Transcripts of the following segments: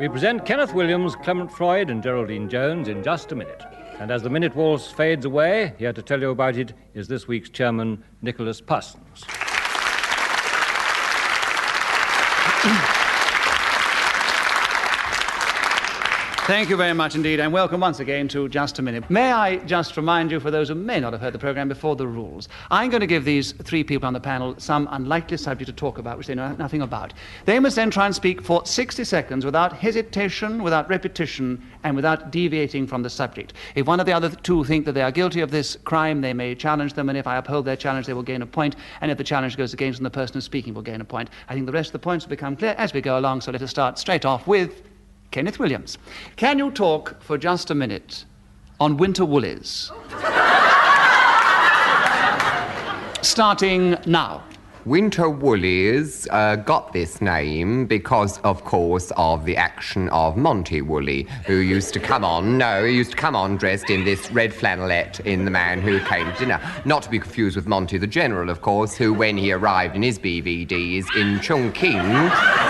We present Kenneth Williams, Clement Freud and Geraldine Jones in just a minute. And as the minute waltz fades away, here to tell you about it is this week's chairman, Nicholas Parsons. Thank you very much indeed, and welcome once again to Just a Minute. May I just remind you, for those who may not have heard the programme before, the rules. I'm going to give these three people on the panel some unlikely subject to talk about, which they know nothing about. They must then try and speak for 60 seconds without hesitation, without repetition, and without deviating from the subject. If one of the other two think that they are guilty of this crime, they may challenge them, and if I uphold their challenge, they will gain a point, and if the challenge goes against them, the person who's speaking will gain a point. I think the rest of the points will become clear as we go along, so let us start straight off with Kenneth Williams. Can you talk for just a minute on winter woolies? Starting now. Winter Woolies got this name because, of course, of the action of Monty Woolley, who used to come on dressed in this red flannelette in The Man Who Came to Dinner. Not to be confused with Monty the General, of course, who, when he arrived in his BVDs in Chongqing,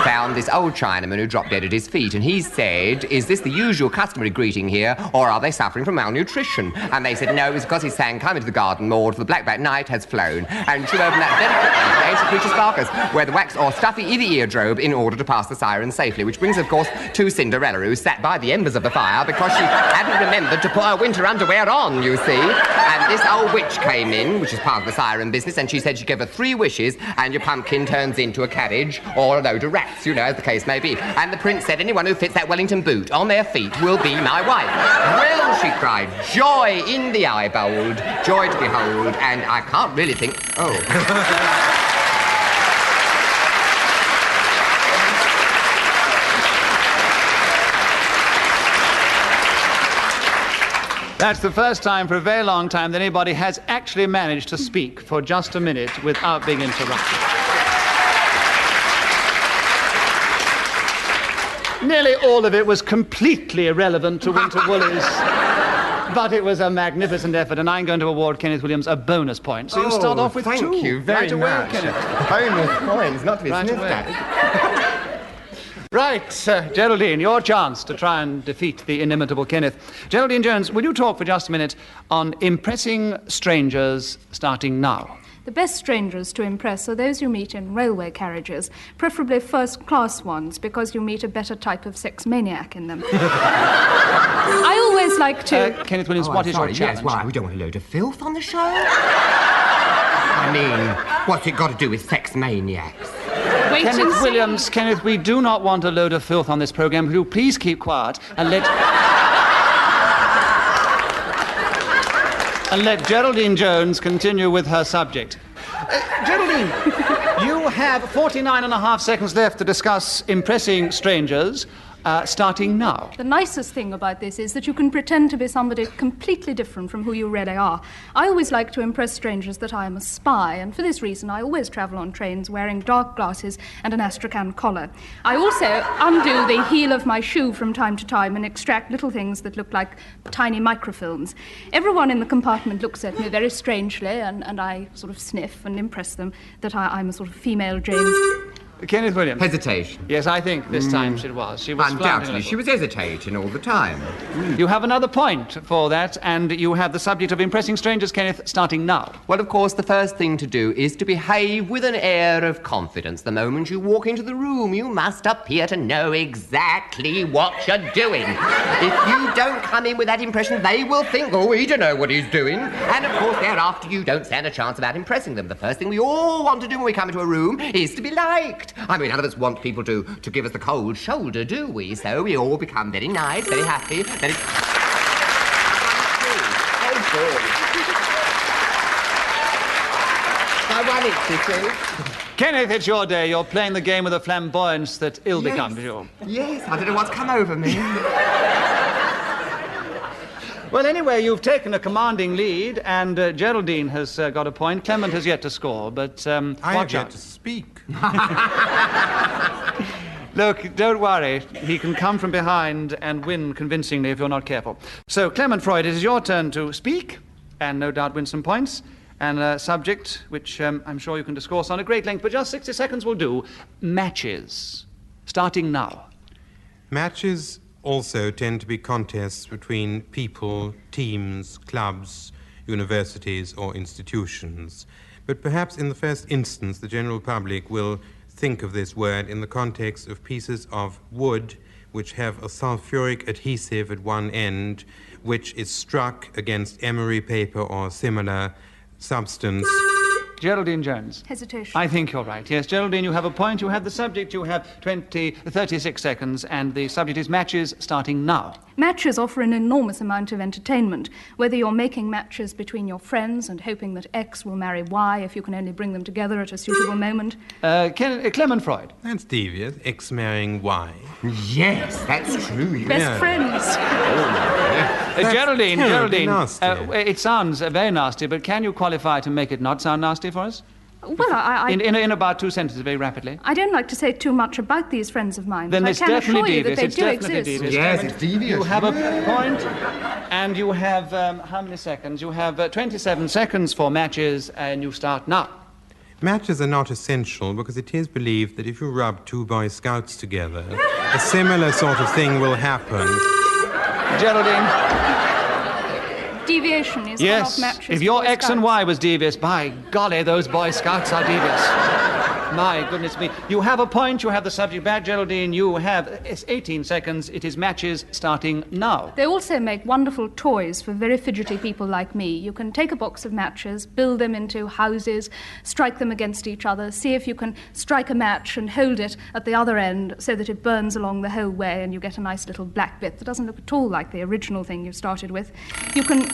found this old Chinaman who dropped dead at his feet, and he said, "Is this the usual customary greeting here, or are they suffering from malnutrition?" And they said, "No, it's because he sang 'Come into the Garden, Maud, for the black night has flown,' and she opened that delicate ancient creature's carcass, where the wax or stuffy eardrobe in order to pass the siren safely," which brings, of course, to Cinderella, who sat by the embers of the fire because she hadn't remembered to put her winter underwear on, you see. And this old witch came in, which is part of the siren business, and she said she'd give her 3 wishes, and your pumpkin turns into a carriage or a load of rats, you know, as the case may be. And the prince said, "Anyone who fits that Wellington boot on their feet will be my wife." Well, she cried, joy in the eyebold, joy to behold, and I can't really think... Oh. That's the first time for a very long time that anybody has actually managed to speak for just a minute without being interrupted. Nearly all of it was completely irrelevant to winter woolies. But it was a magnificent effort, and I'm going to award Kenneth Williams a bonus point. So you start off with 2. Thank you very right much. Away, Kenneth. Bonus points, not to be Right sniffed away. at. Right, Geraldine, your chance to try and defeat the inimitable Kenneth. Geraldine Jones, will you talk for just a minute on impressing strangers starting now? The best strangers to impress are those you meet in railway carriages, preferably first-class ones, because you meet a better type of sex maniac in them. I always like to... Kenneth Williams, what is your challenge? Yes, why? We don't want a load of filth on the show. I mean, what's it got to do with sex maniacs? Wait and Kenneth see. Williams, Kenneth, we do not want a load of filth on this programme. Will you please keep quiet and let Geraldine Jones continue with her subject. Geraldine, you have 49.5 seconds left to discuss impressing strangers, starting now. The nicest thing about this is that you can pretend to be somebody completely different from who you really are. I always like to impress strangers that I am a spy, and for this reason I always travel on trains wearing dark glasses and an astrakhan collar. I also undo the heel of my shoe from time to time and extract little things that look like tiny microfilms. Everyone in the compartment looks at me very strangely, and I sort of sniff and impress them that I'm a sort of female James... Kenneth Williams. Hesitation. Yes, I think this time she was. She was Undoubtedly, she was hesitating all the time. You have another point for that, and you have the subject of impressing strangers, Kenneth, starting now. Well, of course, the first thing to do is to behave with an air of confidence. The moment you walk into the room, you must appear to know exactly what you're doing. If you don't come in with that impression, they will think, oh, he don't know what he's doing. And, of course, thereafter, you don't stand a chance about impressing them. The first thing we all want to do when we come into a room is to be liked. I mean, none of us want people to give us the cold shoulder, do we? So we all become very nice, very happy, very... I won it, Sissy. Kenneth, it's your day. You're playing the game with a flamboyance that ill becomes you. Yes, I don't know what's come over me. Well, anyway, you've taken a commanding lead, and Geraldine has got a point. Clement has yet to score, but I have watch yet out. to speak. Look, don't worry. He can come from behind and win convincingly if you're not careful. So, Clement Freud, it is your turn to speak, and no doubt win some points. And a subject which I'm sure you can discourse on at great length, but just 60 seconds will do. Matches. Starting now. Matches also tend to be contests between people, teams, clubs, universities, or institutions. But perhaps in the first instance, the general public will think of this word in the context of pieces of wood which have a sulfuric adhesive at one end, which is struck against emery paper or similar substance. Geraldine Jones. Hesitation. I think you're right. Yes, Geraldine, you have a point. You have the subject. You have 36 seconds, and the subject is matches starting now. Matches offer an enormous amount of entertainment, whether you're making matches between your friends and hoping that X will marry Y if you can only bring them together at a suitable moment. Clement Freud. That's devious. X marrying Y. Yes, that's true. Best friends. Geraldine, nasty. It sounds very nasty, but can you qualify to make it not sound nasty for us? Well, In about 2 sentences, very rapidly. I don't like to say too much about these friends of mine, Then but I it's can assure definitely you that devious. they It's do definitely exist. devious. Yes, Clement, it's devious. You have a point, and you have, how many seconds? You have 27 seconds for matches, and you start now. Matches are not essential because it is believed that if you rub two Boy Scouts together, a similar sort of thing will happen. Geraldine. Deviation is Yes, one of matches. if your Boy X and Scouts. Y was devious, by golly, those Boy Scouts are devious. My goodness me. You have a point, you have the subject back, Geraldine. You have 18 seconds. It is matches starting now. They also make wonderful toys for very fidgety people like me. You can take a box of matches, build them into houses, strike them against each other, see if you can strike a match and hold it at the other end so that it burns along the whole way and you get a nice little black bit that doesn't look at all like the original thing you started with. You can...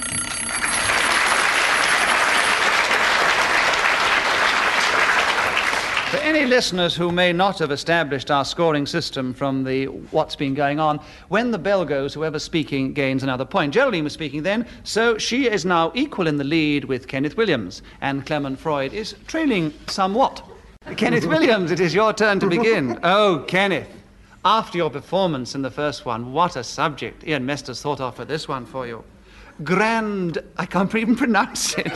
For any listeners who may not have established our scoring system from the what's been going on, when the bell goes, whoever's speaking gains another point. Geraldine was speaking then, so she is now equal in the lead with Kenneth Williams, and Clement Freud is trailing somewhat. Kenneth Williams, it is your turn to begin. Oh, Kenneth, after your performance in the first one, what a subject Ian Mester's thought of for this one for you. I can't even pronounce it.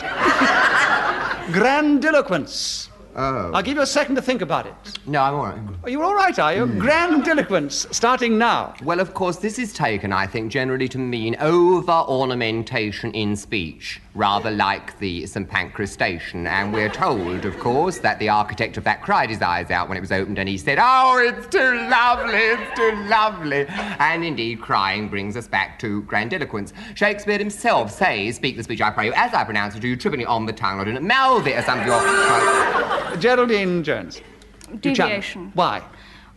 Grandiloquence. Oh. I'll give you a second to think about it. No, I'm all right. Are you all right, are you? Grandiloquence, starting now. Well, of course, this is taken, I think, generally to mean over-ornamentation in speech, rather like the St. Pancras station. And we're told, of course, that the architect of that cried his eyes out when it was opened and he said, "Oh, it's too lovely, it's too lovely." And indeed, crying brings us back to grandiloquence. Shakespeare himself says, "Speak the speech, I pray you, as I pronounce it to you, tripping it on the tongue, or do not mouth it," as some of your... Geraldine Jones. Deviation. Why?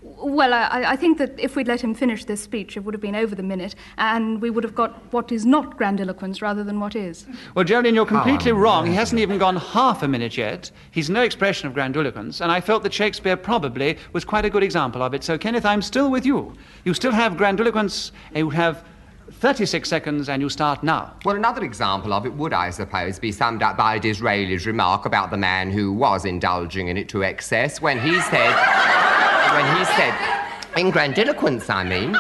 Well, I think that if we'd let him finish this speech, it would have been over the minute, and we would have got what is not grandiloquence rather than what is. Well, Geraldine, you're completely wrong. He hasn't even gone half a minute yet. He's no expression of grandiloquence, and I felt that Shakespeare probably was quite a good example of it. So, Kenneth, I'm still with you. You still have grandiloquence, and you have 36 seconds, and you start now. Well, another example of it would, I suppose, be summed up by Disraeli's remark about the man who was indulging in it to excess when he said, in grandiloquence, I mean,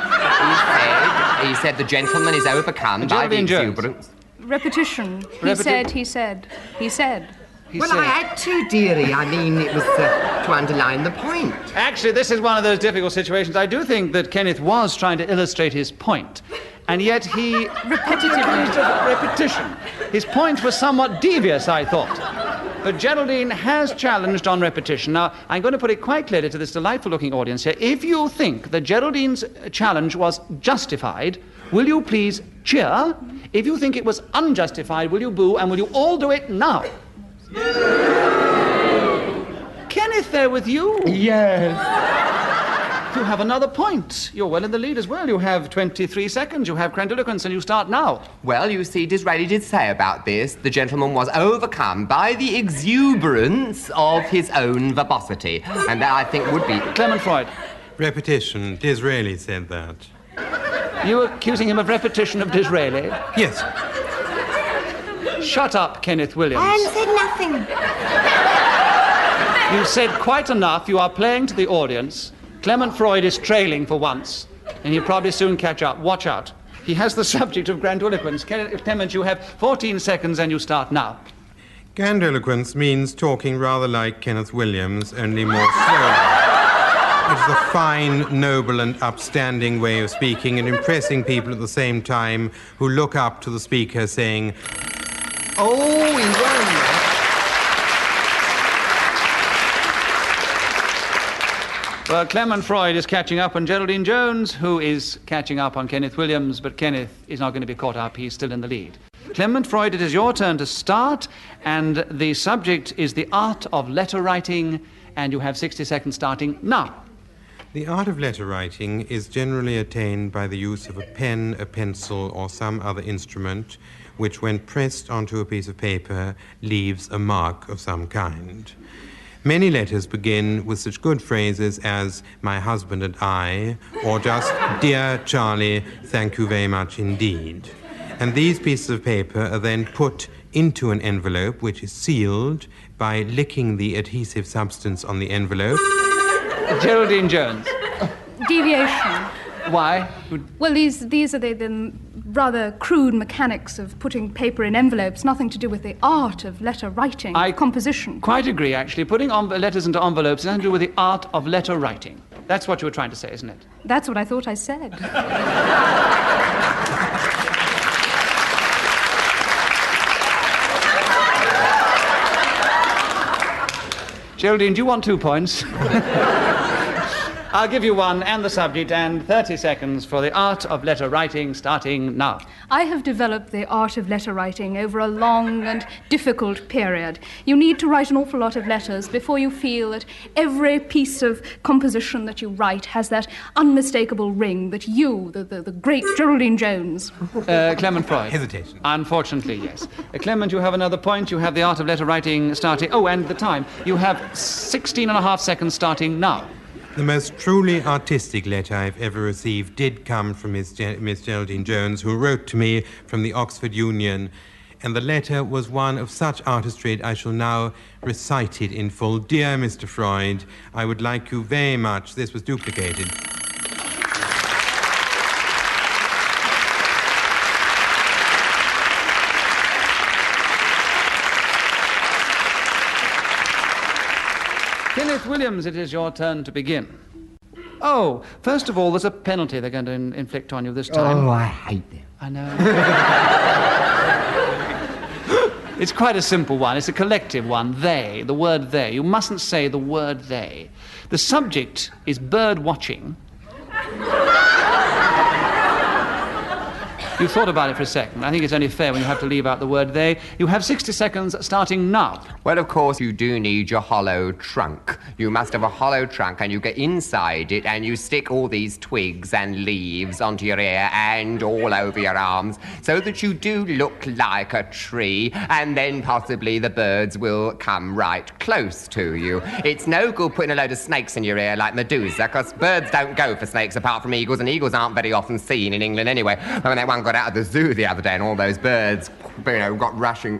he said the gentleman is overcome by the exuberance. Repetition. He said. Well, I had to, dearie. I mean, it was to underline the point. Actually, this is one of those difficult situations. I do think that Kenneth was trying to illustrate his point, and yet he... Repetition. His point was somewhat devious, I thought. But Geraldine has challenged on repetition. Now, I'm going to put it quite clearly to this delightful-looking audience here. If you think that Geraldine's challenge was justified, will you please cheer? If you think it was unjustified, will you boo? And will you all do it now? Kenneth there with you? Yes. You have another point. You're well in the lead as well. You have 23 seconds. You have grandiloquence, and you start now. Well, you see, Disraeli did say about this, the gentleman was overcome by the exuberance of his own verbosity. And that, I think, would be... Clement Freud. Repetition. Disraeli said that. You accusing him of repetition of Disraeli? Yes. Shut up, Kenneth Williams. I said nothing. You said quite enough. You are playing to the audience. Clement Freud is trailing for once, and he'll probably soon catch up. Watch out. He has the subject of grandiloquence. Clement, you have 14 seconds, and you start now. Grandiloquence means talking rather like Kenneth Williams, only more slowly. which is a fine, noble, and upstanding way of speaking and impressing people at the same time who look up to the speaker saying, Oh, he's wearing that. Well, Clement Freud is catching up on Geraldine Jones, who is catching up on Kenneth Williams, but Kenneth is not going to be caught up. He's still in the lead. Clement Freud, it is your turn to start, and the subject is the art of letter writing, and you have 60 seconds starting now. the art of letter writing is generally attained by the use of a pen, a pencil, or some other instrument which, when pressed onto a piece of paper, leaves a mark of some kind. Many letters begin with such good phrases as "my husband and I," or just "Dear Charlie, thank you very much indeed." And these pieces of paper are then put into an envelope which is sealed by licking the adhesive substance on the envelope. Geraldine Jones. Deviation. Why? Well, these are the rather crude mechanics of putting paper in envelopes, nothing to do with the art of letter writing, composition. Quite agree, actually. Putting letters into envelopes has nothing to do with the art of letter writing. That's what you were trying to say, isn't it? That's what I thought I said. Geraldine, do you want 2 points? I'll give you one and the subject and 30 seconds for the art of letter writing starting now. I have developed the art of letter writing over a long and difficult period. You need to write an awful lot of letters before you feel that every piece of composition that you write has that unmistakable ring that you, the great Geraldine Jones... Clement Freud. Hesitation. Unfortunately, yes. Clement, you have another point. You have the art of letter writing starting... Oh, and the time. You have 16 and a half seconds starting now. The most truly artistic letter I've ever received did come from Miss Geraldine Jones, who wrote to me from the Oxford Union, and the letter was one of such artistry I shall now recite it in full. Dear Mr. Freud, I would like you very much... This was duplicated. Kenneth Williams, it is your turn to begin. Oh, first of all, there's a penalty they're going to inflict on you this time. Oh, I hate them. I know. It's quite a simple one. It's a collective one. They, the word they. You mustn't say the word they. The subject is bird watching. You thought about it for a second. I think it's only fair when you have to leave out the word they. You have 60 seconds starting now. Well, of course, you do need your hollow trunk. You must have a hollow trunk, and you get inside it, and you stick all these twigs and leaves onto your ear and all over your arms, so that you do look like a tree, and then possibly the birds will come right close to you. It's no good putting a load of snakes in your ear like Medusa, because birds don't go for snakes apart from eagles, and eagles aren't very often seen in England anyway. When that one got out of the zoo the other day and all those birds, got rushing...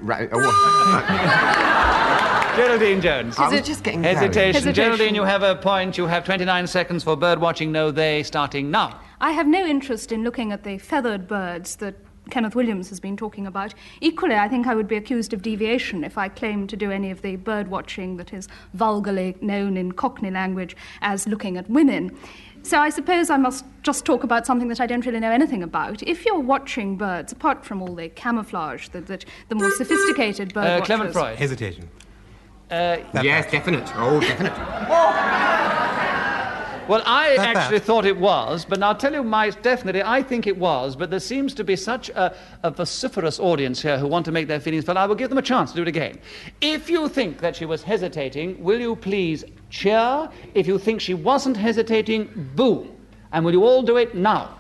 Geraldine Jones. I was just getting Hesitation. Geraldine, you have a point. You have 29 seconds for bird watching. No, they, starting now. I have no interest in looking at the feathered birds that Kenneth Williams has been talking about. Equally, I think I would be accused of deviation if I claimed to do any of the bird watching that is vulgarly known in Cockney language as looking at women. So I suppose I must just talk about something that I don't really know anything about. If you're watching birds, apart from all the camouflage that the more sophisticated bird watchers... Clement Freud. Hesitation. Yes, definite. Oh, definite. Well, I actually thought it was, but I'll tell you definitely, I think it was, but there seems to be such a vociferous audience here who want to make their feelings felt. I will give them a chance to do it again. If you think that she was hesitating, will you please cheer? If you think she wasn't hesitating, boo. And will you all do it now?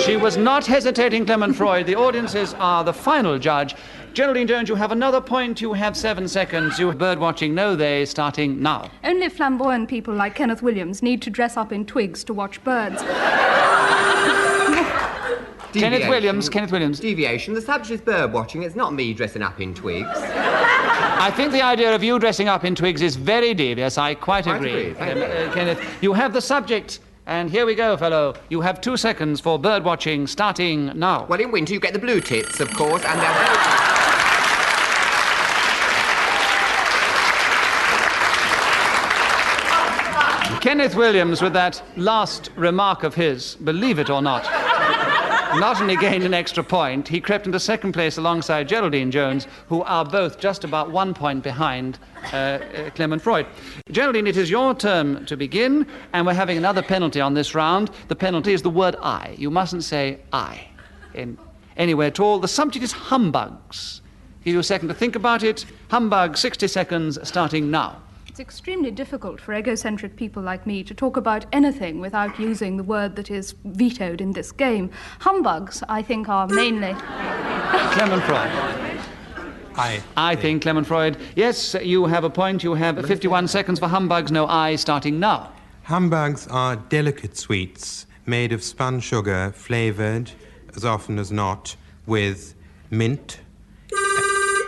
She was not hesitating, Clement Freud. The audiences are the final judge. Geraldine Jones, you have another point. You have 7 seconds. You have bird watching. No, they, starting now. Only flamboyant people like Kenneth Williams need to dress up in twigs to watch birds. Kenneth Williams. Deviation. The subject is bird watching. It's not me dressing up in twigs. I think the idea of you dressing up in twigs is very devious. I quite agree. Kenneth, you have the subject. And here we go, fellow. You have 2 seconds for bird watching, starting now. Well, in winter you get the blue tits, of course, and they're very... Kenneth Williams, with that last remark of his, believe it or not, not only gained an extra point, he crept into second place alongside Geraldine Jones, who are both just about 1 point behind Clement Freud. Geraldine, it is your turn to begin, and we're having another penalty on this round. The penalty is the word I. You mustn't say I in anywhere at all. The subject is humbugs. Give you a second to think about it. Humbug, 60 seconds, starting now. It's extremely difficult for egocentric people like me to talk about anything without using the word that is vetoed in this game. Humbugs, I think, are mainly... Clement Freud. I think Clement Freud. Yes, you have a point. You have 51 seconds for humbugs, no I, starting now. Humbugs are delicate sweets made of spun sugar, flavoured, as often as not, with mint.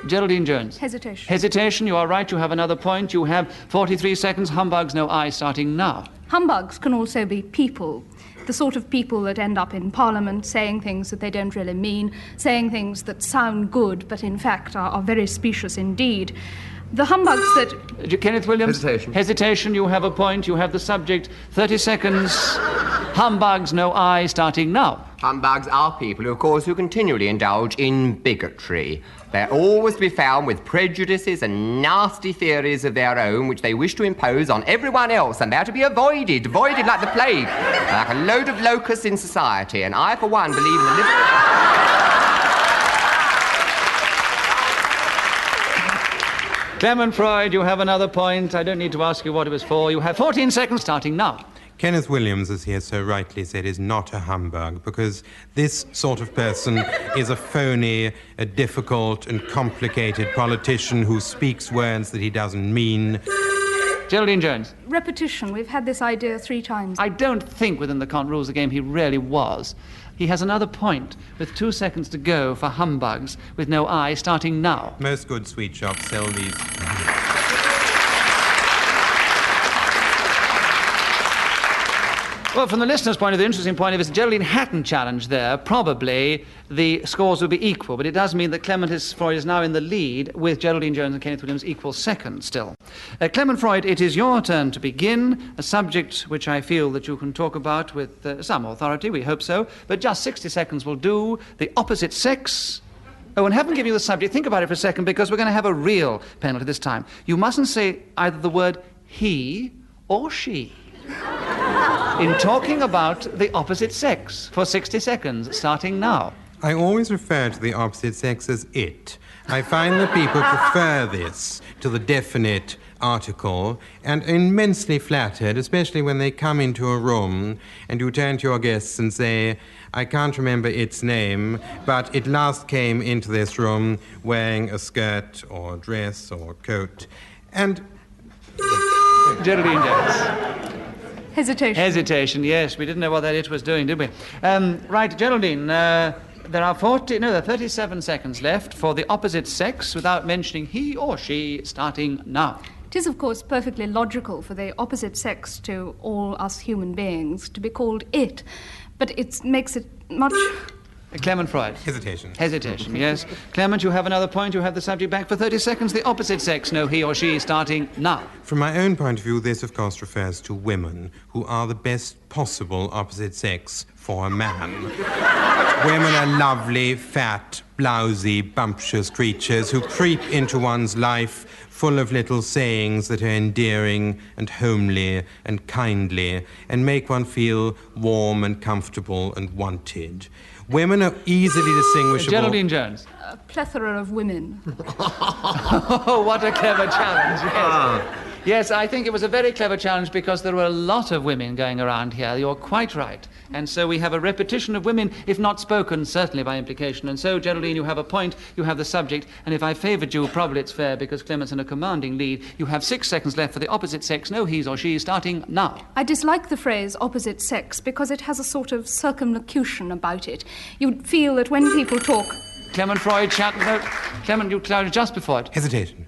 Geraldine Jones. Hesitation. Hesitation, you are right. You have another point. You have 43 seconds. Humbugs, no I, starting now. Humbugs can also be people. The sort of people that end up in Parliament saying things that they don't really mean, saying things that sound good but in fact are very specious indeed. The humbugs that... Kenneth Williams? Hesitation. Hesitation, you have a point. You have the subject. 30 seconds. Humbugs, no I, starting now. Humbugs are people, of course, who continually indulge in bigotry. They're always to be found with prejudices and nasty theories of their own which they wish to impose on everyone else, and they're to be avoided like the plague, like a load of locusts in society. And I, for one, believe in the Clement Freud, you have another point. I don't need to ask you what it was for. You have 14 seconds, starting now. Kenneth Williams, as he has so rightly said, is not a humbug, because this sort of person is a phony, a difficult and complicated politician who speaks words that he doesn't mean. Geraldine Jones. Repetition. We've had this idea 3 times. I don't think within the rules of the game he really was. He has another point with 2 seconds to go for humbugs with no I, starting now. Most good sweet shops sell these. Well, from the listener's point of view, the interesting point of view, if Geraldine hadn't challenged there, probably the scores would be equal. But it does mean that Clement Freud is now in the lead with Geraldine Jones and Kenneth Williams equal second still. Clement Freud, it is your turn to begin, a subject which I feel that you can talk about with some authority, we hope so, but just 60 seconds will do. The opposite sex. Oh, and haven't given you the subject. Think about it for a second, because we're going to have a real penalty this time. You mustn't say either the word he or she in talking about the opposite sex for 60 seconds, starting now. I always refer to the opposite sex as it. I find that people prefer this to the definite article, and immensely flattered, especially when they come into a room and you turn to your guests and say, I can't remember its name, but it last came into this room wearing a skirt or dress or coat. And... Geraldine Jones. Hesitation. Hesitation, yes. We didn't know what that it was doing, did we? Right, Geraldine, there are 37 seconds left for the opposite sex without mentioning he or she, starting now. It is, of course, perfectly logical for the opposite sex to all us human beings to be called it, but it makes it much... Clement Freud. Hesitation. Hesitation, yes. Clement, you have another point. You have the subject back for 30 seconds. The opposite sex, no he or she, starting now. From my own point of view, this, of course, refers to women, who are the best possible opposite sex for a man. Women are lovely, fat, blousy, bumptious creatures who creep into one's life full of little sayings that are endearing and homely and kindly and make one feel warm and comfortable and wanted. Women are easily distinguishable... Geraldine Jones. A plethora of women. Oh, what a clever challenge, yes. Yes, I think it was a very clever challenge because there were a lot of women going around here. You're quite right. And so we have a repetition of women, if not spoken, certainly by implication. And so, Geraldine, you have a point, you have the subject, and if I favoured you, probably it's fair because Clement's in a commanding lead. You have 6 seconds left for the opposite sex, no he's or she's, starting now. I dislike the phrase opposite sex because it has a sort of circumlocution about it. You'd feel that when people talk... Clement Freud, Clement, you clouded just before it. Hesitation.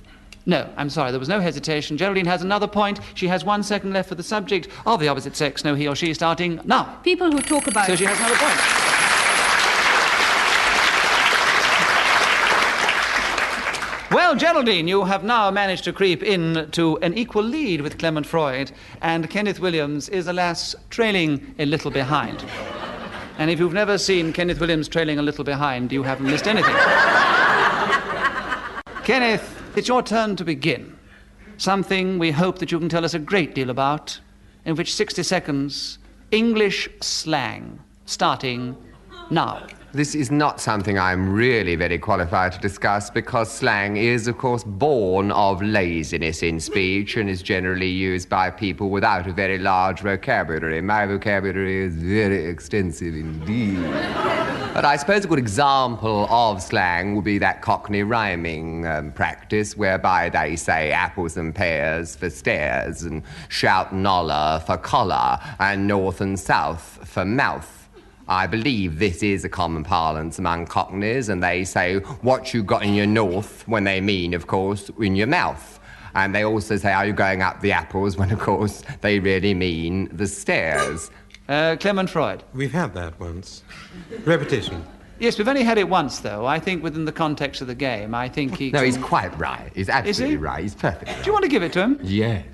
No, I'm sorry, there was no hesitation. Geraldine has another point. She has 1 second left for the subject of the opposite sex, no he or she, starting now. People who talk about... So she has another point. Well, Geraldine, you have now managed to creep into an equal lead with Clement Freud, and Kenneth Williams is, alas, trailing a little behind. And if you've never seen Kenneth Williams trailing a little behind, you haven't missed anything. Kenneth, it's your turn to begin. Something we hope that you can tell us a great deal about, in which 60 seconds, English slang, starting now. This is not something I'm really very qualified to discuss because slang is, of course, born of laziness in speech and is generally used by people without a very large vocabulary. My vocabulary is very extensive indeed. But I suppose a good example of slang would be that Cockney rhyming practice whereby they say apples and pears for stairs and shout nolla for collar and north and south for mouth. I believe this is a common parlance among Cockneys, and they say, what you got in your north, when they mean, of course, in your mouth. And they also say, are you going up the apples, when, of course, they really mean the stairs. Clement Freud. We've had that once. Repetition. Yes, we've only had it once, though. I think within the context of the game, I think he... No, he's quite right. He's absolutely right. He's perfect. Do you want to give it to him? Yes.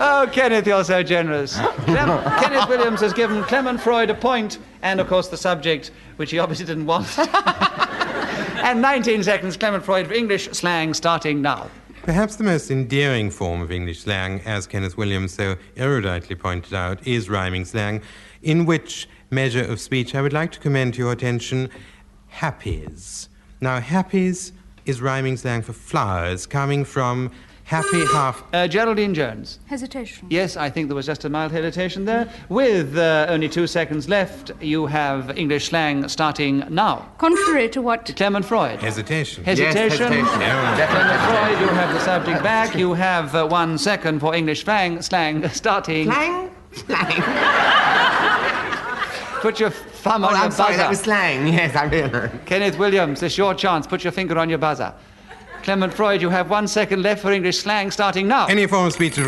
Oh, Kenneth, you're so generous. Kenneth Williams has given Clement Freud a point, and, of course, the subject, which he obviously didn't want. And 19 seconds, Clement Freud for English slang, starting now. Perhaps the most endearing form of English slang, as Kenneth Williams so eruditely pointed out, is rhyming slang, in which measure of speech I would like to commend to your attention happies. Now, happies is rhyming slang for flowers, coming from happy half... Geraldine Jones. Hesitation. Yes, I think there was just a mild hesitation there. With only 2 seconds left, you have English slang starting now. Contrary to what... Clement Freud. Hesitation. Hesitation. Yes, hesitation. Clement Freud, you have the subject back. You have 1 second for English slang starting... Slang? Slang? Put your thumb on your I'm sorry, buzzer. that was slang. Yes, I realized. Kenneth Williams, it's your chance. Put your finger on your buzzer. Clement Freud, you have 1 second left for English slang starting now. Any form of speech...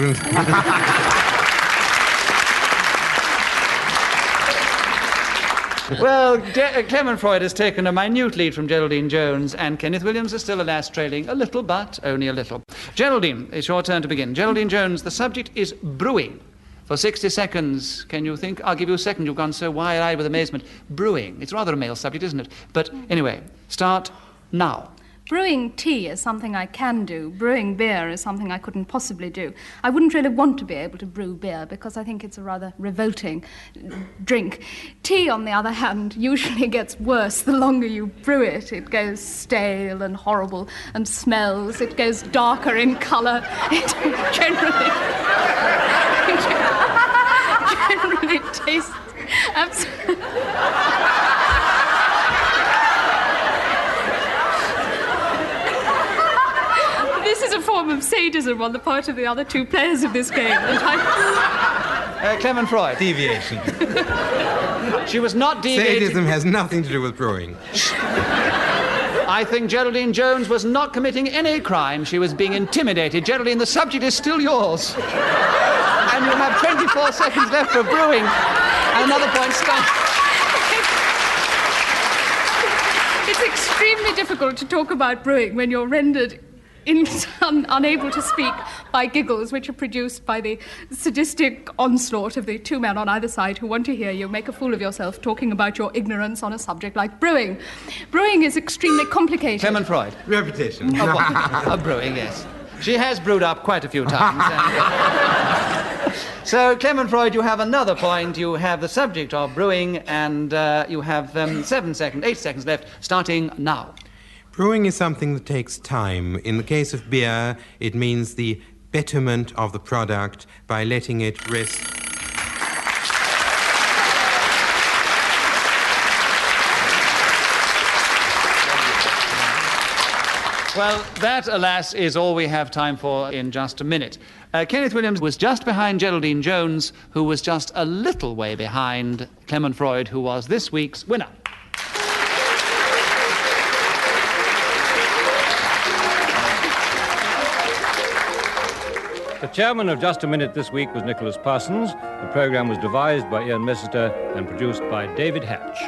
Well, Clement Freud has taken a minute lead from Geraldine Jones, and Kenneth Williams is still, alas, trailing a little, but only a little. Geraldine, it's your turn to begin. Geraldine Jones, the subject is brewing. For 60 seconds, can you think? I'll give you a second. You've gone so wide-eyed with amazement. Brewing. It's rather a male subject, isn't it? But anyway, start now. Brewing tea is something I can do. Brewing beer is something I couldn't possibly do. I wouldn't really want to be able to brew beer because I think it's a rather revolting drink. Tea, on the other hand, usually gets worse the longer you brew it. It goes stale and horrible and smells. It goes darker in colour. It generally tastes absolutely... This is a form of sadism on the part of the other 2 players of this game. Clement Freud. Deviation. She was not deviating. Sadism has nothing to do with brewing. I think Geraldine Jones was not committing any crime. She was being intimidated. Geraldine, the subject is still yours. And you have 24 seconds left for brewing. And another point start. It's extremely difficult to talk about brewing when you're rendered unable to speak by giggles which are produced by the sadistic onslaught of the 2 men on either side who want to hear you make a fool of yourself talking about your ignorance on a subject like brewing. Brewing is extremely complicated. Clement Freud. Repetition. Brewing, yes. She has brewed up quite a few times. So, Clement Freud, you have another point. You have the subject of brewing, and you have 8 seconds left, starting now. Brewing is something that takes time. In the case of beer, it means the betterment of the product by letting it rest. Well, that, alas, is all we have time for in just a minute. Kenneth Williams was just behind Geraldine Jones, who was just a little way behind Clement Freud, who was this week's winner. The chairman of Just a Minute this week was Nicholas Parsons. The programme was devised by Ian Messister and produced by David Hatch.